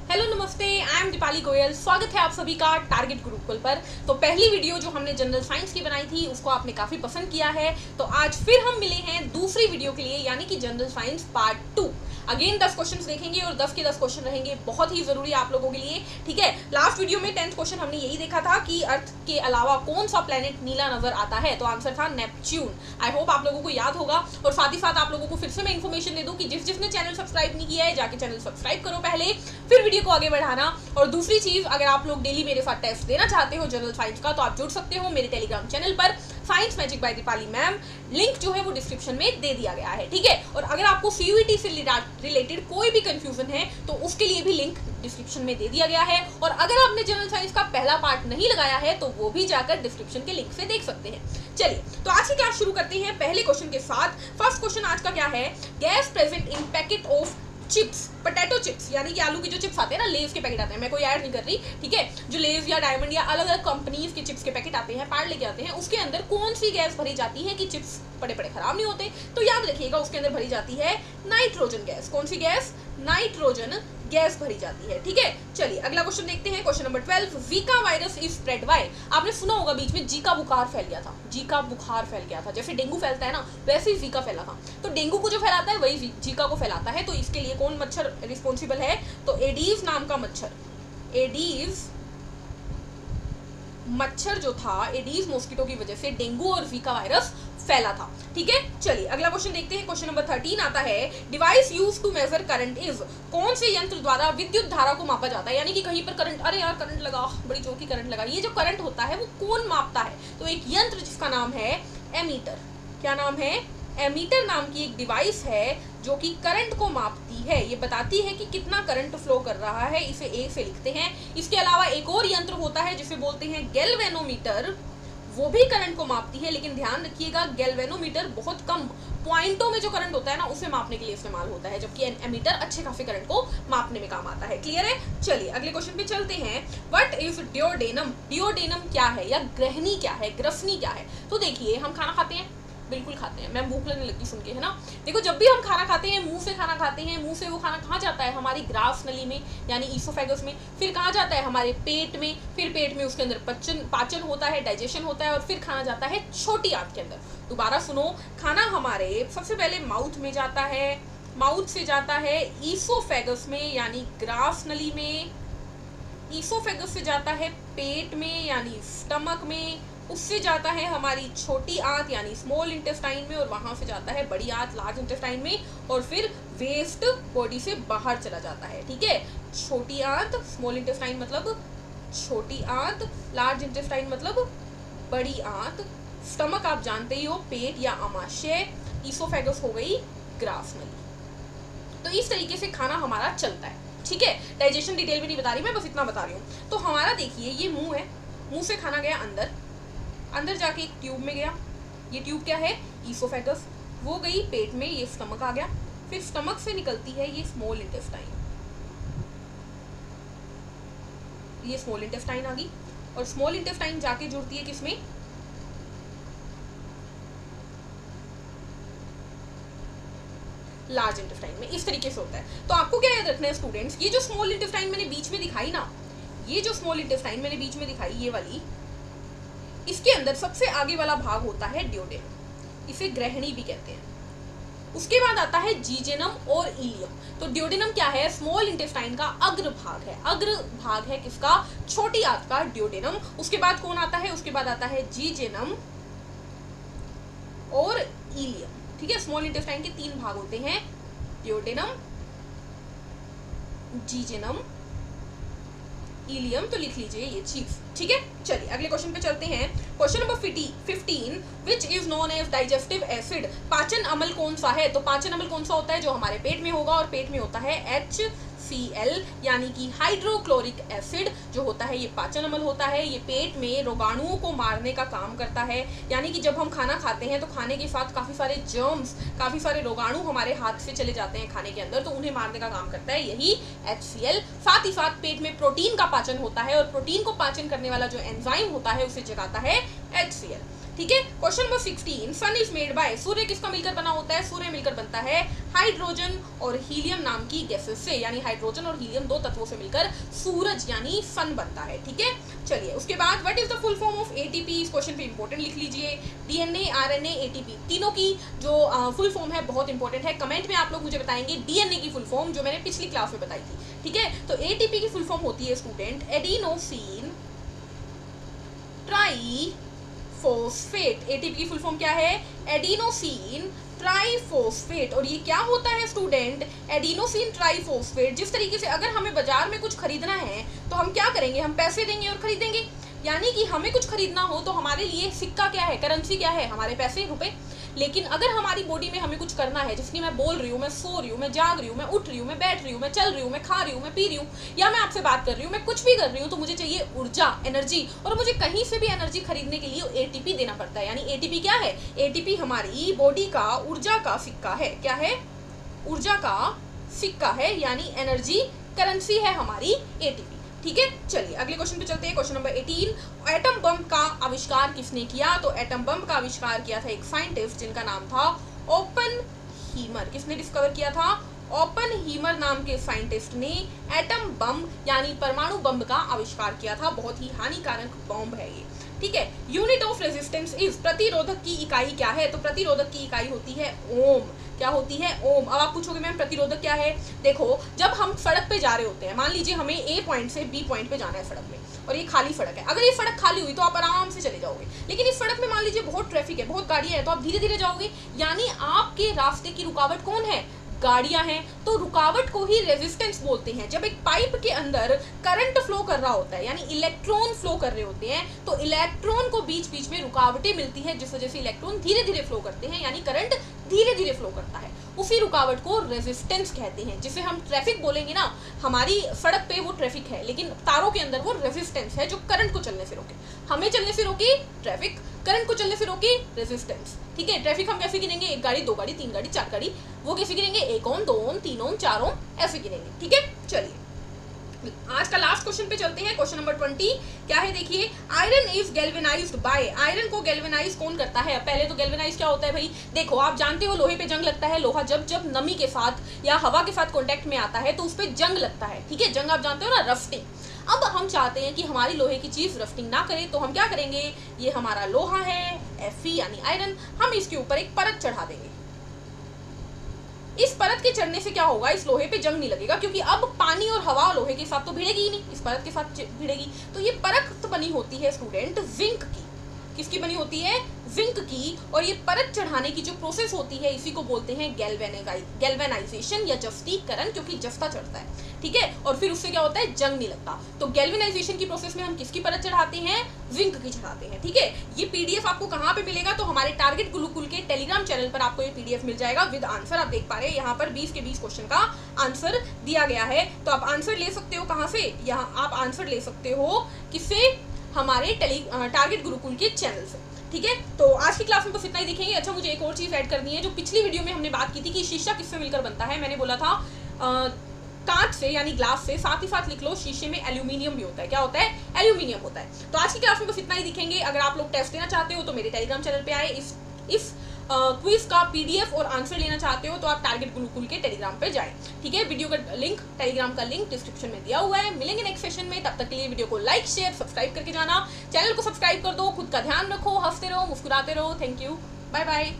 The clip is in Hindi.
हेलो नमस्ते, आई एम दीपाली गोयल। स्वागत है आप सभी का टारगेट गुरुकुल पर। तो पहली वीडियो जो हमने जनरल साइंस की बनाई थी उसको आपने काफ़ी पसंद किया है, तो आज फिर हम मिले हैं दूसरी वीडियो के लिए, यानी कि general science part 2। Again 10 questions देखेंगे और 10 के 10 क्वेश्चन रहेंगे बहुत ही ज़रूरी आप लोगों के लिए। ठीक है, लास्ट वीडियो में 10th क्वेश्चन हमने यही देखा था कि अर्थ के अलावा कौन सा प्लेनेट नीला नजर आता है, तो आंसर था नेपच्यून। आई होप आप लोगों को याद होगा। और साथ ही साथ आप लोगों को फिर से मैं इन्फॉर्मेशन दे दूं कि जिसने चैनल सब्सक्राइब नहीं किया है जाके चैनल सब्सक्राइब करो पहले, फिर वीडियो को आगे बढ़ाना। और दूसरी चीज, अगर आप लोग डेली मेरे साथ टेस्ट देना चाहते हो जनरल साइंस का, तो आप जुड़ सकते हो मेरे टेलीग्राम चैनल पर, science magic by Deepali ma'am. Link जो है वो डिस्क्रिप्शन में दे दिया गया है। ठीक है, और अगर आपको सीयूईटी से रिलेटेड कोई भी कंफ्यूजन है तो उसके लिए भी लिंक डिस्क्रिप्शन में दे दिया गया है। और अगर आपने जनरल साइंस का पहला पार्ट नहीं लगाया है तो वो भी जाकर डिस्क्रिप्शन के लिंक से देख सकते हैं। चलिए, तो आज की क्लास शुरू करते हैं पहले क्वेश्चन के साथ। फर्स्ट क्वेश्चन आज का क्या है? Gas present in packet of chips, potato chips, यानी कि आलू के जो चिप्स आते हैं ना, लेज के पैकेट आते हैं, मैं कोई ऐड नहीं कर रही। ठीक है, जो लेज या डायमंड या अलग अलग कंपनीज के चिप्स के पैकेट आते हैं, पार्ले के आते हैं, उसके अंदर कौन सी गैस भरी जाती है कि चिप्स बड़े बड़े खराब नहीं होते? तो याद रखिएगा, उसके अंदर भरी जाती है नाइट्रोजन गैस। कौन सी गैस? नाइट्रोजन गैस भरी जाती है। ठीक है, चलिए अगला क्वेश्चन देखते हैं। Question number 12, Zika virus is spread by. आपने सुना होगा बीच में जीका बुखार फैल गया था, जीका बुखार फैल गया था, जैसे डेंगू फैलता है ना वैसे ही जीका फैला था। तो डेंगू को जो फैलाता है वही जीका को फैलाता है। तो इसके लिए कौन मच्छर रिस्पॉन्सिबल है? तो एडीज नाम का मच्छर, एडीज मच्छर जो था, एडीज मॉस्किटो की वजह से डेंगू और जीका वायरस फैला था। ठीक है, चलिए अगला क्वेश्चन देखते हैं। क्वेश्चन नंबर 13 आता है, device use to measure current is. कौन से यंत्र द्वारा विद्युत धारा को मापा जाता है? यानी कि कहीं पर करंट, अरे यार करंट लगा, बड़ी जोर की करंट लगा, ये जो करंट होता है वो कौन मापता है? तो एक यंत्र जिसका नाम है एमीटर। क्या नाम है? एमीटर नाम की एक डिवाइस है जो कि करंट को मापती है। ये बताती है कि कितना करंट फ्लो कर रहा है, इसे ए से लिखते हैं। इसके अलावा एक और यंत्र होता है जिसे बोलते हैं गैल्वेनोमीटर, वो भी करंट को मापती है, लेकिन ध्यान रखिएगा गैल्वेनोमीटर बहुत कम पॉइंटों में जो करंट होता है ना उसे मापने के लिए इस्तेमाल होता है, जबकि एमीटर अच्छे खासे करंट को मापने में काम आता है। क्लियर है? चलिए अगले क्वेश्चन पे चलते हैं। What is duodenum? डिओडेनम क्या है या ग्रहणी क्या है, ग्रसनी क्या है? तो देखिए, हम खाना खाते हैं, बिल्कुल खाते हैं, मैं भूख लगने लगती सुन के, है ना। देखो, जब भी हम खाना खाते हैं, मुंह से खाना खाते हैं, मुंह से वो खाना कहाँ जाता है? हमारी ग्रास नली में, यानी ईसोफेगस में। फिर कहाँ जाता है? हमारे पेट में। फिर पेट में उसके अंदर पाचन होता है, डाइजेशन होता है, और फिर खाना जाता है छोटी आंत के अंदर। दोबारा सुनो, खाना हमारे सबसे पहले माउथ में जाता है, माउथ से जाता है ईसोफेगस में यानी ग्रास नली में, ईसोफेगस से जाता है पेट में यानी स्टमक में, उससे जाता है हमारी छोटी आंत यानी स्मॉल इंटेस्टाइन में, और वहां से जाता है बड़ी आंत लार्ज इंटेस्टाइन में, और फिर वेस्ट बॉडी से बाहर चला जाता है। ठीक है, छोटी आंत, स्मॉल इंटेस्टाइन मतलब छोटी आंत, लार्ज इंटेस्टाइन मतलब बड़ी आंत, स्टमक आप जानते ही हो, पेट या आमाशय, ईसोफेगस हो गई ग्रास नली। तो इस तरीके से खाना हमारा चलता है। ठीक है, डाइजेशन डिटेल में नहीं बता रही मैं, बस इतना बता रही हूँ। तो हमारा देखिए, ये मुंह है, मुंह से खाना गया अंदर, अंदर जाके एक ट्यूब में गया, ये ट्यूब क्या है? ईसोफेगस। वो गई पेट में, ये स्टमक आ गया, फिर स्टमक से निकलती है ये स्मॉल इंटेस्टाइन, ये स्मॉल इंटेस्टाइन आ गई, और स्मॉल इंटेस्टाइन जाके जुड़ती है किसमें? लार्ज इंटेस्टाइन में। इस तरीके से होता है। तो आपको क्या याद रखना है स्टूडेंट्स, ये जो स्मॉल इंटेस्टाइन मैंने बीच में दिखाई ना, ये जो स्मॉल इंटेस्टाइन मैंने बीच में दिखाई, ये वाली, इसके अंदर सबसे आगे वाला भाग होता है डिओडेनम, इसे ग्रहणी भी कहते हैं। उसके बाद आता है जीजेनम और इलियम। तो डिओडेनम क्या है? स्मॉल इंटेस्टाइन का अग्र भाग है, अग्र भाग है किसका? छोटी आंत का, डिओडेनम। उसके बाद कौन आता है? उसके बाद आता है जीजेनम और इलियम। ठीक है, स्मॉल इंटेस्टाइन के 3 भाग होते हैं, डिओडेनम, जीजेनम, इलियम। तो लिख लीजिए ये चीज। ठीक है, चलिए अगले क्वेश्चन पे चलते हैं। Question number 15, which is known as digestive acid. पाचन अम्ल कौन सा है? तो पाचन अम्ल कौन सा होता है? जो हमारे पेट में होगा, और पेट में होता है HCl यानी कि हाइड्रोक्लोरिक एसिड जो होता है, ये पाचन अम्ल होता है। ये पेट में रोगाणुओं को मारने का काम करता है, यानी कि जब हम खाना खाते हैं तो खाने के साथ काफी सारे जर्म्स, काफी सारे रोगाणु हमारे हाथ से चले जाते हैं खाने के अंदर, तो उन्हें मारने का काम करता है यही HCl। साथ ही साथ पेट में प्रोटीन का पाचन होता है, और प्रोटीन को पाचन करने वाला जो एंजाइम होता है उसे जगाता है HCl। ठीक है। Question number 16, sun is made by, सूर्य किसका मिलकर बना होता है? सूर्य मिलकर बनता है हाइड्रोजन और हीलियम नाम की गैसेस से, यानी हाइड्रोजन और हीलियम दो तत्वों से मिलकर सूरज यानी सन बनता है, ठीक है। चलिए उसके बाद what is the full form of ATP, इस क्वेश्चन पे इंपॉर्टेंट लिख लीजिए। डीएनए, आरएनए, एटीपी, तीनों की जो फुल फॉर्म है बहुत इंपॉर्टेंट है। कमेंट में आप लोग मुझे बताएंगे डीएनए की फुल फॉर्म, जो मैंने पिछली क्लास में बताई थी, ठीक है। तो एटीपी की फुल फॉर्म होती है स्टूडेंट एडिनोसिन ट्राइफॉस्फेट। एटीपी की फुल फॉर्म क्या है? Adenosine triphosphate. और ये क्या होता है स्टूडेंट? Adenosine triphosphate. जिस तरीके से अगर हमें बाजार में कुछ खरीदना है तो हम क्या करेंगे? हम पैसे देंगे और खरीदेंगे, यानी कि हमें कुछ खरीदना हो तो हमारे लिए सिक्का क्या है? करेंसी क्या है? हमारे पैसे, रुपए। लेकिन अगर हमारी बॉडी में हमें कुछ करना है, जिसकी मैं बोल रही हूँ, मैं सो रही हूँ, मैं जाग रही हूँ, मैं उठ रही हूँ, मैं बैठ रही हूँ, मैं चल रही हूँ, मैं खा रही हूँ, मैं पी रही हूँ, या मैं आपसे बात कर रही हूँ, मैं कुछ भी कर रही हूँ, तो मुझे चाहिए ऊर्जा, एनर्जी, और मुझे कहीं से भी एनर्जी खरीदने के लिए एटीपी देना पड़ता है। यानी एटीपी क्या है? एटीपी हमारी बॉडी का ऊर्जा का सिक्का है। क्या है? ऊर्जा का सिक्का है, यानी एनर्जी करेंसी है हमारी एटीपी, ठीक है। चलिए अगले क्वेश्चन पे चलते हैं। क्वेश्चन नंबर 18, एटम बम का आविष्कार किसने किया? तो एटम बम का आविष्कार किया था एक साइंटिस्ट जिनका नाम था ओपनहीमर। किसने डिस्कवर किया था? ओपनहीमर नाम के साइंटिस्ट ने एटम बम यानी परमाणु बम का आविष्कार किया था। बहुत ही हानिकारक बम है ये, ठीक है। यूनिट ऑफ रेजिस्टेंस इज, प्रतिरोधक की इकाई क्या है? तो प्रतिरोधक की इकाई होती है ओम। क्या होती है? ओम। अब आप पूछोगे मैम प्रतिरोधक क्या है? देखो, जब हम सड़क पे जा रहे होते हैं, मान लीजिए हमें ए पॉइंट से बी पॉइंट पे जाना है सड़क में, और ये खाली सड़क है। अगर ये सड़क खाली हुई तो आप आराम से चले जाओगे, लेकिन इस सड़क में मान लीजिए बहुत ट्रैफिक है, बहुत गाड़ियां हैं, तो आप धीरे धीरे जाओगे। यानी आपके रास्ते की रुकावट कौन है? गाड़ियां हैं। तो रुकावट को ही रेजिस्टेंस बोलते हैं। जब एक पाइप के अंदर करंट फ्लो कर रहा होता है, यानी इलेक्ट्रॉन फ्लो कर रहे होते हैं, तो इलेक्ट्रॉन को बीच बीच में रुकावटें मिलती है, जिस वजह से इलेक्ट्रॉन धीरे धीरे फ्लो करते हैं, यानी करंट धीरे धीरे फ्लो करता है। उसी रुकावट को रेजिस्टेंस कहते हैं। जिसे हम ट्रैफिक बोलेंगे ना, हमारी सड़क पे वो ट्रैफिक है, लेकिन तारों के अंदर वो रेजिस्टेंस है जो करंट को चलने से रोके। हमें चलने से रोकी ट्रैफिक, करंट को चलने से रोकी रेजिस्टेंस, ठीक है। ट्रैफिक हम कैसे गिनेंगे? एक गाड़ी, दो गाड़ी, तीन गाड़ी, चार गाड़ी, वो कैसे गिनेंगे? 1 ओम, 2 ओम, 3 ओम, 4 ओम, ऐसे गिनेंगे, ठीक है। चलिए आज का लास्ट क्वेश्चन पे चलते हैं। क्वेश्चन नंबर 20 क्या है? देखिए, iron is galvanised by, iron को गैल्वेनाइज कौन करता है? पहले तो गैल्वेनाइज क्या होता है भाई? देखो, आप जानते हो लोहे पे जंग लगता है। लोहा जब जब नमी के साथ या हवा के साथ कांटेक्ट में आता है तो उस पर जंग लगता है, ठीक है। जंग आप जानते हो ना, रफ्टिंग। अब हम चाहते हैं कि हमारी लोहे की चीज रफ्टिंग ना करे, तो हम क्या करेंगे? ये हमारा लोहा है Fe यानी आयरन, हम इसके ऊपर एक परत चढ़ा देंगे। इस परत के चढ़ने से क्या होगा? इस लोहे पे जंग नहीं लगेगा, क्योंकि अब पानी और हवा लोहे के साथ तो भिड़ेगी ही नहीं, इस परत के साथ भिड़ेगी। तो ये परत बनी होती है स्टूडेंट जिंक की। किसकी बनी होती है? जिंक की। और ये परत चढ़ाने की जो प्रोसेस होती है, इसी को बोलते हैं गैल्वेनाइजेशन या जस्तीकरण, क्योंकि जस्ता चढ़ता है, ठीक है। और फिर उससे क्या होता है? जंग नहीं लगता। तो गैल्वेनाइजेशन की प्रोसेस में हम किसकी परत चढ़ाते हैं? जिंक की चढ़ाते हैं, ठीक है। ये पीडीएफ आपको कहाँ पे मिलेगा? तो हमारे टारगेट गुरुकुल के टेलीग्राम चैनल पर आपको ये पीडीएफ मिल जाएगा विद आंसर। आप देख पा रहे हैं यहाँ पर 20 के 20 क्वेश्चन का आंसर दिया गया है। तो आप आंसर ले सकते हो कहाँ से? यहाँ आप आंसर ले सकते हो किससे? हमारे टारगेट गुरुकुल के चैनल से, ठीक है। तो आज की क्लास में बस इतना ही दिखेंगे। अच्छा, मुझे एक और चीज ऐड करनी है। जो पिछली वीडियो में हमने बात की थी कि शीशा किससे मिलकर बनता है, मैंने बोला था कांच से यानी ग्लास से। साथ ही साथ लिख लो शीशे में एल्यूमिनियम भी होता है। क्या होता है? एल्यूमिनियम होता है। तो आज की क्लास में बस इतना ही दिखेंगे। अगर आप लोग टेस्ट देना चाहते हो तो मेरे टेलीग्राम चैनल पे आए। इस क्विज का पीडीएफ और आंसर लेना चाहते हो तो आप टारगेट गुरुकुल के टेलीग्राम पे जाएं, ठीक है। वीडियो का लिंक, टेलीग्राम का लिंक डिस्क्रिप्शन में दिया हुआ है। मिलेंगे नेक्स्ट सेशन में, तब तक के लिए वीडियो को लाइक, शेयर, सब्सक्राइब करके जाना। चैनल को सब्सक्राइब कर दो। खुद का ध्यान रखो, हंसते रहो, मुस्कुराते रहो। Thank you, bye bye.